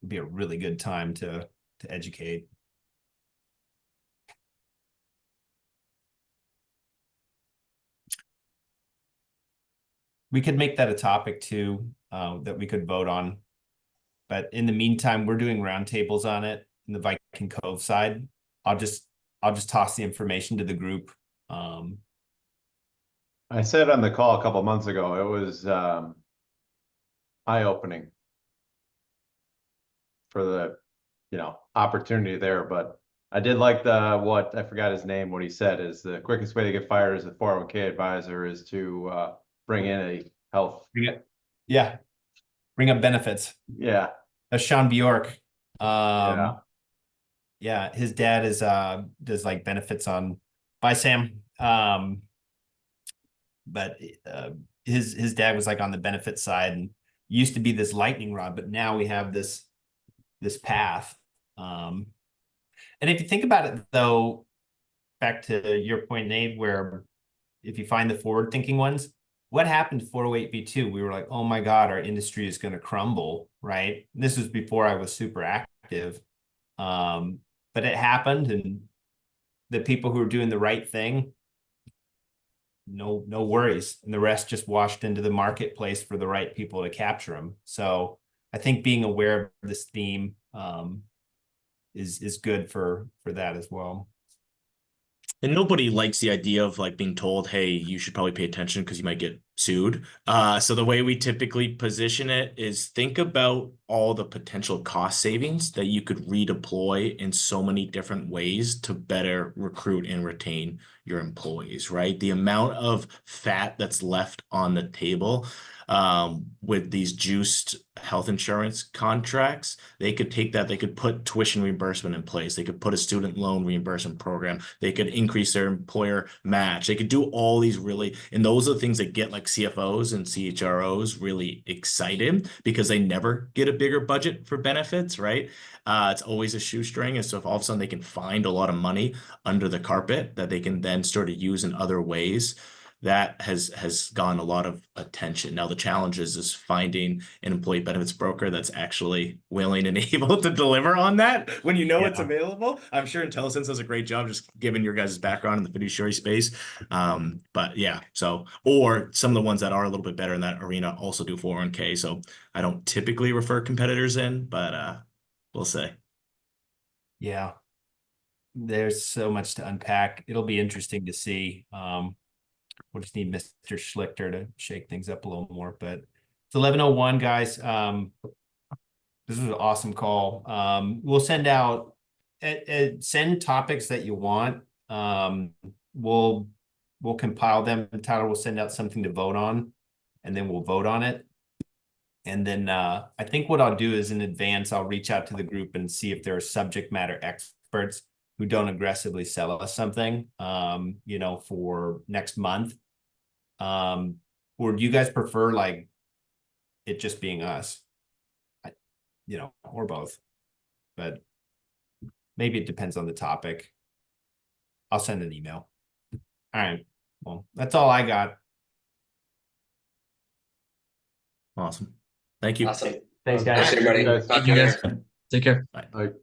be a really good time to educate. We could make that a topic too, that we could vote on. But in the meantime, we're doing roundtables on it in the Viking Cove side. I'll just toss the information to the group. I said on the call a couple months ago, it was eye-opening for the opportunity there. But I did like what I forgot his name, what he said is the quickest way to get fired as a 401k advisor is to bring in a health. Bring up benefits. Yeah. That's Sean Bjork. Yeah. Yeah, his dad is does like benefits on. Bye, Sam. But his dad was like on the benefit side and used to be this lightning rod, but now we have this path. And if you think about it though, back to your point, Nate, where if you find the forward-thinking ones, what happened to 408B2? We were like, oh my God, our industry is going to crumble, right? This was before I was super active. But it happened, and the people who were doing the right thing, no worries. And the rest just washed into the marketplace for the right people to capture them. So I think being aware of this theme is good for that as well. And nobody likes the idea of like being told, hey, you should probably pay attention because you might get sued. So the way we typically position it is think about all the potential cost savings that you could redeploy in so many different ways to better recruit and retain your employees, right? The amount of fat that's left on the table with these juiced health insurance contracts, they could take that, they could put tuition reimbursement in place, they could put a student loan reimbursement program, they could increase their employer match, they could do all these really, and those are the things that get like CFOs and CHROs really excited because they never get a bigger budget for benefits, right? It's always a shoestring. And so if all of a sudden they can find a lot of money under the carpet that they can then sort of use in other ways, that has gotten a lot of attention. Now the challenge is finding an employee benefits broker that's actually willing and able to deliver on that when you know it's available. I'm sure IntelliSense does a great job just given your guys' background in the fiduciary space. But yeah, so, or some of the ones that are a little bit better in that arena also do 401k. So I don't typically refer competitors in, but we'll say. Yeah. There's so much to unpack. It'll be interesting to see. We'll just need Mr. Schlichter to shake things up a little more, but it's 11:01, guys. This was an awesome call. We'll send out, send topics that you want. We'll compile them. Tyler will send out something to vote on, and then we'll vote on it. And then I think what I'll do is in advance, I'll reach out to the group and see if there are subject matter experts who don't aggressively sell us something, you know, for next month. Or do you guys prefer like it just being us? You know, or both, but maybe it depends on the topic. I'll send an email. All right. Well, that's all I got. Awesome. Thank you. Awesome. Thanks, guys. Thanks, everybody. Thanks, guys. Talk to you later. Take care. Bye. Like,